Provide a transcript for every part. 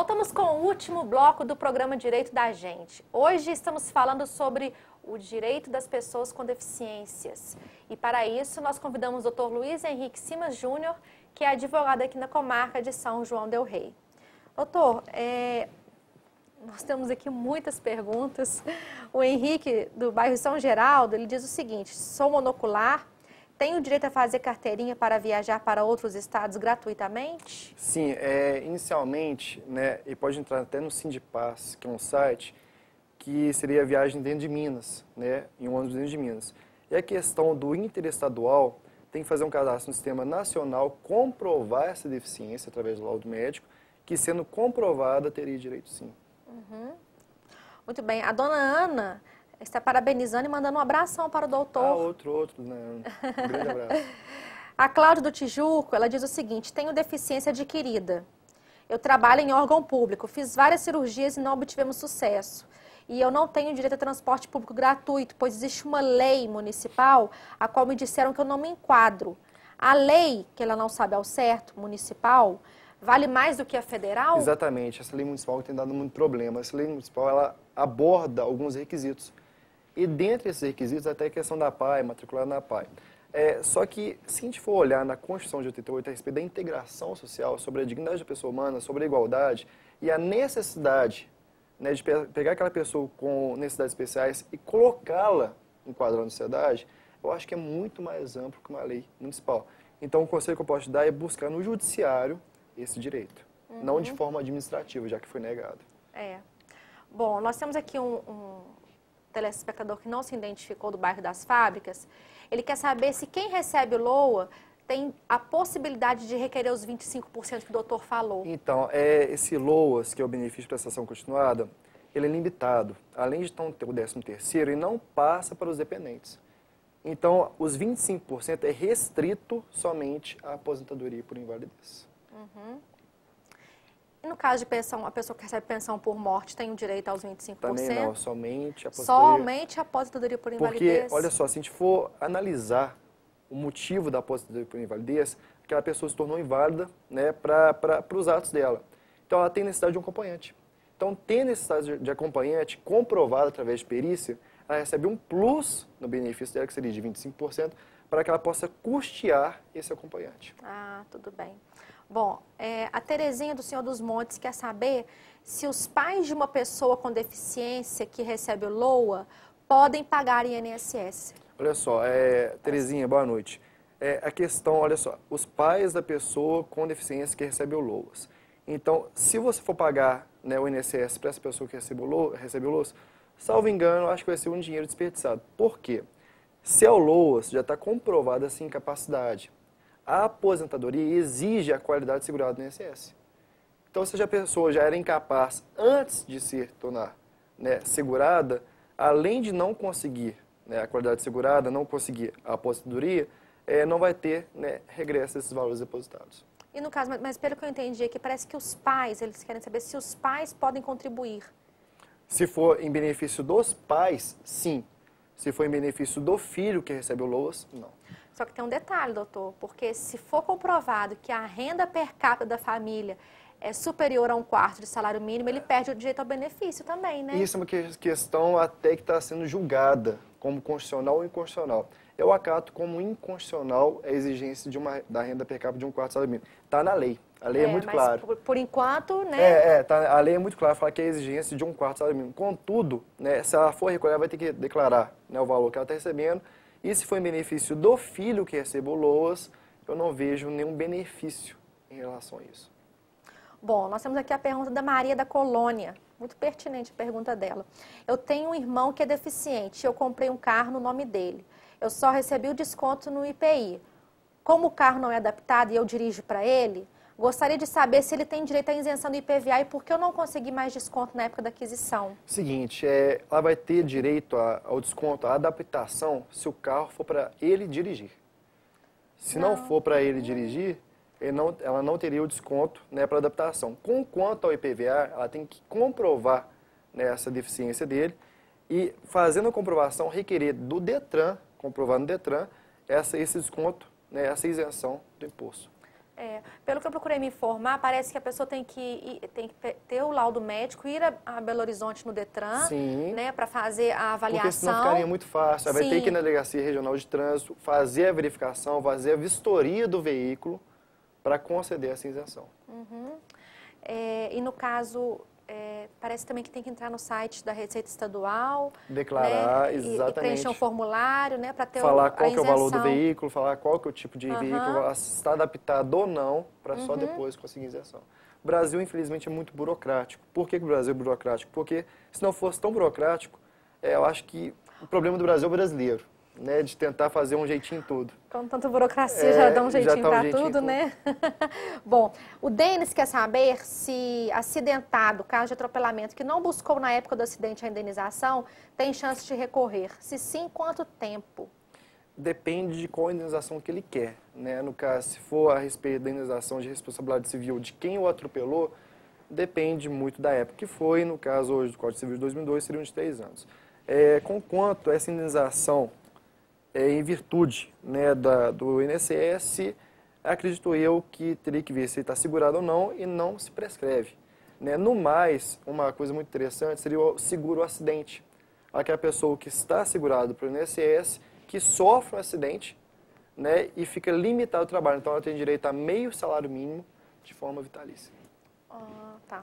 Voltamos com o último bloco do programa Direito da Gente. Hoje estamos falando sobre o direito das pessoas com deficiências. E para isso nós convidamos o Dr. Luiz Henrique Simas Júnior, que é advogado aqui na comarca de São João del Rei. Doutor, nós temos aqui muitas perguntas. O Henrique, do bairro São Geraldo, ele diz o seguinte: sou monocular, tenho direito a fazer carteirinha para viajar para outros estados gratuitamente? Sim, inicialmente, né, e pode entrar até no Sindipaz, que é um site que seria a viagem dentro de Minas, né, em um ônibus dentro de Minas. E a questão do interestadual, tem que fazer um cadastro no Sistema Nacional, comprovar essa deficiência através do laudo médico, que sendo comprovada teria direito sim. Uhum. Muito bem. A dona Ana está parabenizando e mandando um abração para o doutor. Outro, né? Um grande abraço. A Cláudia do Tijuco, ela diz o seguinte: tenho deficiência adquirida. Eu trabalho em órgão público, fiz várias cirurgias e não obtivemos sucesso. E eu não tenho direito a transporte público gratuito, pois existe uma lei municipal a qual me disseram que eu não me enquadro. A lei, que ela não sabe ao certo, municipal, vale mais do que a federal? Exatamente. Essa lei municipal tem dado muito problema. Essa lei municipal, ela aborda alguns requisitos. E dentre esses requisitos, até a questão da PAI, matricular na PAI. Só que, se a gente for olhar na Constituição de 88 a respeito da integração social, sobre a dignidade da pessoa humana, sobre a igualdade e a necessidade, né, de pegar aquela pessoa com necessidades especiais e colocá-la enquadrada na sociedade, eu acho que é muito mais amplo que uma lei municipal. Então, o conselho que eu posso te dar é buscar no judiciário esse direito, não de forma administrativa, já que foi negado. Bom, nós temos aqui um telespectador que não se identificou do bairro das Fábricas. Ele quer saber se quem recebe o LOA tem a possibilidade de requerer os 25% que o doutor falou. Então, esse LOAS, que é o benefício de prestação continuada, ele é limitado. Além de não ter o 13º, ele não passa para os dependentes. Então, os 25% é restrito somente à aposentadoria por invalidez. Uhum. E no caso de pensão, a pessoa que recebe pensão por morte tem o direito aos 25%? Também não, somente a aposentadoria. Somente a aposentadoria por invalidez? Porque, olha só, se a gente for analisar o motivo da aposentadoria por invalidez, aquela pessoa se tornou inválida, né, para os atos dela. Então, ela tem necessidade de um acompanhante. Então, tem necessidade de acompanhante comprovado através de perícia, ela recebe um plus no benefício dela, que seria de 25%, para que ela possa custear esse acompanhante. Ah, tudo bem. Bom, a Terezinha do Senhor dos Montes quer saber se os pais de uma pessoa com deficiência que recebe o LOA podem pagar INSS. Olha só, Terezinha, boa noite. A questão, olha só, os pais da pessoa com deficiência que recebe o LOAS. Então, se você for pagar, né, o INSS para essa pessoa que recebe o LOAS, salvo engano, acho que vai ser um dinheiro desperdiçado. Por quê? Se é o LOAS, já está comprovada essa incapacidade. A aposentadoria exige a qualidade segurada do INSS. Então, se a pessoa já era incapaz antes de se tornar, né, segurada, além de não conseguir, né, a qualidade segurada, não conseguir a aposentadoria, não vai ter, né, regresso desses valores depositados. E no caso, mas pelo que eu entendi aqui, parece que os pais, eles querem saber se os pais podem contribuir. Se for em benefício dos pais, sim. Se for em benefício do filho que recebe o LOAS, não. Só que tem um detalhe, doutor, porque se for comprovado que a renda per capita da família é superior a 1/4 de salário mínimo, ele perde o direito ao benefício também, né? Isso é uma questão até que está sendo julgada como constitucional ou inconstitucional. Eu acato como inconstitucional a exigência da renda per capita de 1/4 do salário mínimo. Está na lei. A lei é muito clara. Por enquanto, né? A lei é muito clara, fala que é a exigência de 1/4 do salário mínimo. Contudo, né, se ela for recolher, ela vai ter que declarar, né, o valor que ela está recebendo. E se for em benefício do filho que recebe o LOAS, eu não vejo nenhum benefício em relação a isso. Bom, nós temos aqui a pergunta da Maria da Colônia. Muito pertinente a pergunta dela. Eu tenho um irmão que é deficiente e eu comprei um carro no nome dele. Eu só recebi o desconto no IPI. Como o carro não é adaptado e eu dirijo para ele, gostaria de saber se ele tem direito à isenção do IPVA e por que eu não consegui mais desconto na época da aquisição. Seguinte, ela vai ter direito ao desconto, à adaptação, se o carro for para ele dirigir. Se não for para ele dirigir, ela não teria o desconto, né, para adaptação. Quanto ao IPVA, ela tem que comprovar, né, essa deficiência dele e, fazendo a comprovação, requerer do Detran, comprovar no Detran, esse desconto, né, essa isenção do imposto. Pelo que eu procurei me informar, parece que a pessoa tem que ter o laudo médico, ir a Belo Horizonte no Detran, Sim. né, para fazer a avaliação. Porque senão ficaria muito fácil. Aí vai ter que ir na Delegacia Regional de Trânsito, fazer a verificação, fazer a vistoria do veículo para conceder essa isenção. E no caso, parece também que tem que entrar no site da Receita Estadual. Declarar, né, exatamente. E preencher um formulário, né, para ter falar a qual que é o valor do isenção. veículo, falar qual que é o tipo de veículo, se está adaptado ou não, para só depois conseguir isenção. O Brasil, infelizmente, é muito burocrático. Por que o Brasil é burocrático? Porque se não fosse tão burocrático, eu acho que o problema do Brasil é o brasileiro, né, de tentar fazer um jeitinho em tudo. Com tanta burocracia, já dá um jeitinho tá um para jeitinho tudo, né? Bom, o Denis quer saber se acidentado, caso de atropelamento, que não buscou na época do acidente a indenização, tem chance de recorrer. Se sim, quanto tempo? Depende de qual indenização que ele quer, né? No caso, se for a respeito da indenização de responsabilidade civil de quem o atropelou, depende muito da época que foi. No caso, hoje, do Código Civil de 2002, seriam de 3 anos. Conquanto essa indenização em virtude, né, do INSS, acredito eu que teria que ver se ele está segurado ou não e não se prescreve. Né? No mais, uma coisa muito interessante seria o seguro acidente. Aquela pessoa que está segurada pelo INSS, que sofre um acidente, né, e fica limitado ao trabalho. Então, ela tem direito a meio salário mínimo de forma vitalícia. Tá.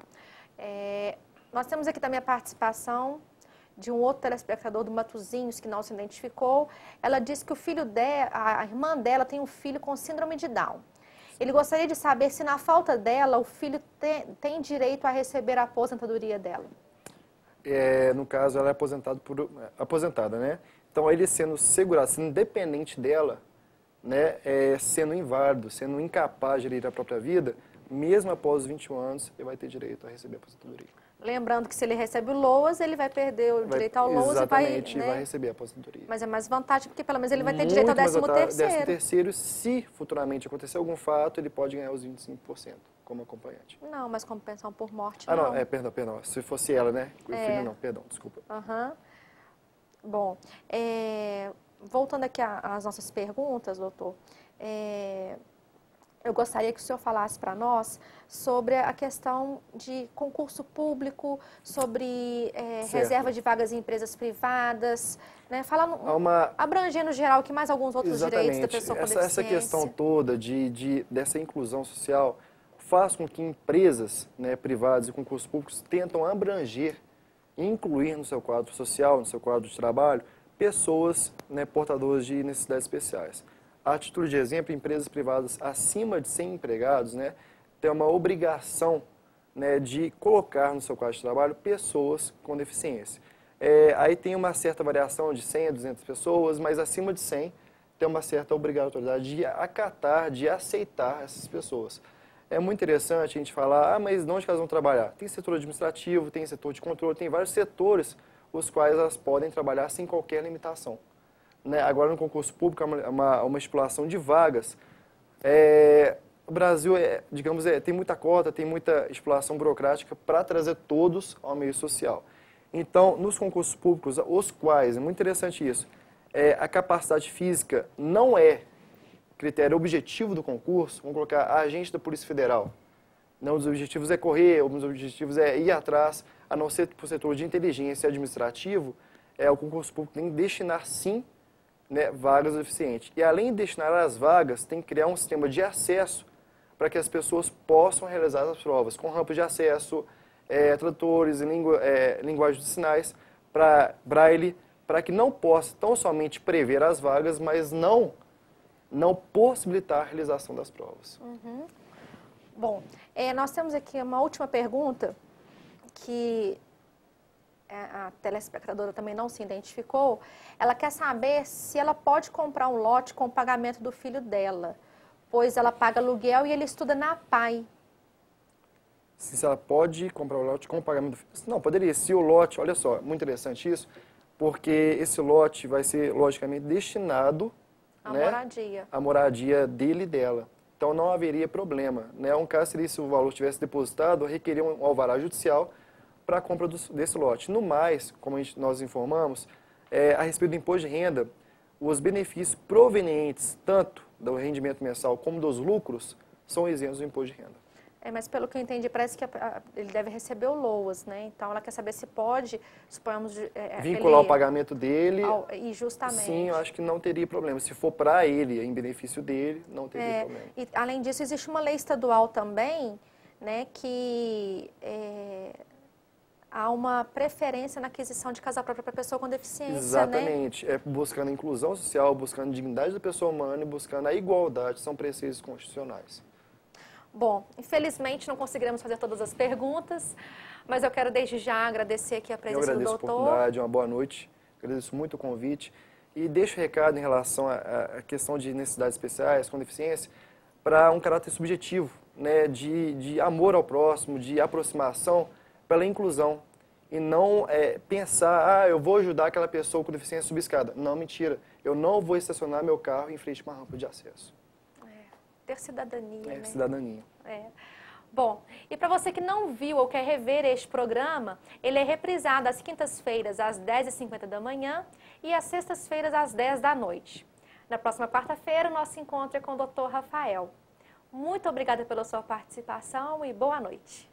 Nós temos aqui também a participação de um outro telespectador do Matozinhos, que não se identificou. Ela disse que o filho dela, a irmã dela tem um filho com síndrome de Down. Ele gostaria de saber se, na falta dela, o filho tem direito a receber a aposentadoria dela. No caso, ela é aposentada, né? Então, ele sendo segurado, sendo independente dela, né, sendo inválido, sendo incapaz de gerir a própria vida, mesmo após os 21 anos, ele vai ter direito a receber a aposentadoria. Lembrando que se ele recebe o LOAS, ele vai perder o direito ao LOAS e vai... Exatamente, vai receber a aposentadoria. Mas é mais vantagem, porque pelo menos ele vai ter direito ao 13º. 13º, se futuramente acontecer algum fato, ele pode ganhar os 25% como acompanhante. Não, mas como pensão por morte, não. Não, perdão. Se fosse ela, né? O filho não, perdão, desculpa. Bom, voltando aqui às nossas perguntas, doutor, eu gostaria que o senhor falasse para nós sobre a questão de concurso público, sobre reserva de vagas em empresas privadas, né? Falando, abrangendo geral que mais alguns outros direitos da pessoa com deficiência. Essa questão toda dessa inclusão social faz com que empresas, né, privadas e concursos públicos tentam abranger e incluir no seu quadro social, no seu quadro de trabalho, pessoas, né, portadoras de necessidades especiais. A título de exemplo, empresas privadas acima de 100 empregados, né, têm uma obrigação, né, de colocar no seu quadro de trabalho pessoas com deficiência. Aí tem uma certa variação de 100 a 200 pessoas, mas acima de 100 tem uma certa obrigatoriedade de acatar, de aceitar essas pessoas. É muito interessante a gente falar, mas onde que elas vão trabalhar? Tem setor administrativo, tem setor de controle, tem vários setores os quais elas podem trabalhar sem qualquer limitação. Né? Agora, no concurso público, uma estipulação de vagas. O Brasil, digamos, tem muita cota, tem muita estipulação burocrática para trazer todos ao meio social. Então, nos concursos públicos, os quais, é muito interessante isso, a capacidade física não é critério objetivo do concurso, vamos colocar a agente da Polícia Federal. Um dos objetivos é correr, um dos objetivos é ir atrás, a não ser para o setor de inteligência administrativo, o concurso público tem que destinar, sim, né, vagas eficientes. E além de destinar as vagas, tem que criar um sistema de acesso para que as pessoas possam realizar as provas, com rampas de acesso, tradutores, linguagem de sinais, para braille, para que não possa tão somente prever as vagas, mas não possibilitar a realização das provas. Bom, nós temos aqui uma última pergunta que a telespectadora também não se identificou. Ela quer saber se ela pode comprar um lote com o pagamento do filho dela, pois ela paga aluguel e ele estuda na PAI. Se ela pode comprar o lote com o pagamento do filho? Não, poderia. Se o lote, olha só, muito interessante isso, porque esse lote vai ser, logicamente, destinado a moradia dele e dela. Então, não haveria problema. Né? Um caso seria se o valor tivesse depositado, requerer um alvará judicial para a compra desse lote. No mais, como nós informamos, a respeito do imposto de renda, os benefícios provenientes tanto do rendimento mensal como dos lucros são isentos do imposto de renda. Mas pelo que eu entendi, parece que ele deve receber o LOAS, né? Então, ela quer saber se pode, suponhamos... vincular o pagamento dele... E justamente. Sim, eu acho que não teria problema. Se for para ele, em benefício dele, não teria problema. E, além disso, existe uma lei estadual também, né, que há uma preferência na aquisição de casa própria para pessoa com deficiência, Exatamente. né? Buscando a inclusão social, buscando a dignidade da pessoa humana e buscando a igualdade, são preceitos constitucionais. Bom, infelizmente não conseguiremos fazer todas as perguntas, mas eu quero desde já agradecer aqui a presença do doutor. Eu agradeço a oportunidade, uma boa noite, agradeço muito o convite e deixo o recado em relação à questão de necessidades especiais, com deficiência, para um caráter subjetivo, né, de amor ao próximo, de aproximação pela inclusão e não pensar, eu vou ajudar aquela pessoa com deficiência a subir escada. Não, mentira, eu não vou estacionar meu carro em frente a uma rampa de acesso. Ter cidadania, né? Cidadania. Bom, e para você que não viu ou quer rever este programa, ele é reprisado às quintas-feiras às 10h50 da manhã e às sextas-feiras às 10 da noite. Na próxima quarta-feira, o nosso encontro é com o Dr. Rafael. Muito obrigada pela sua participação e boa noite.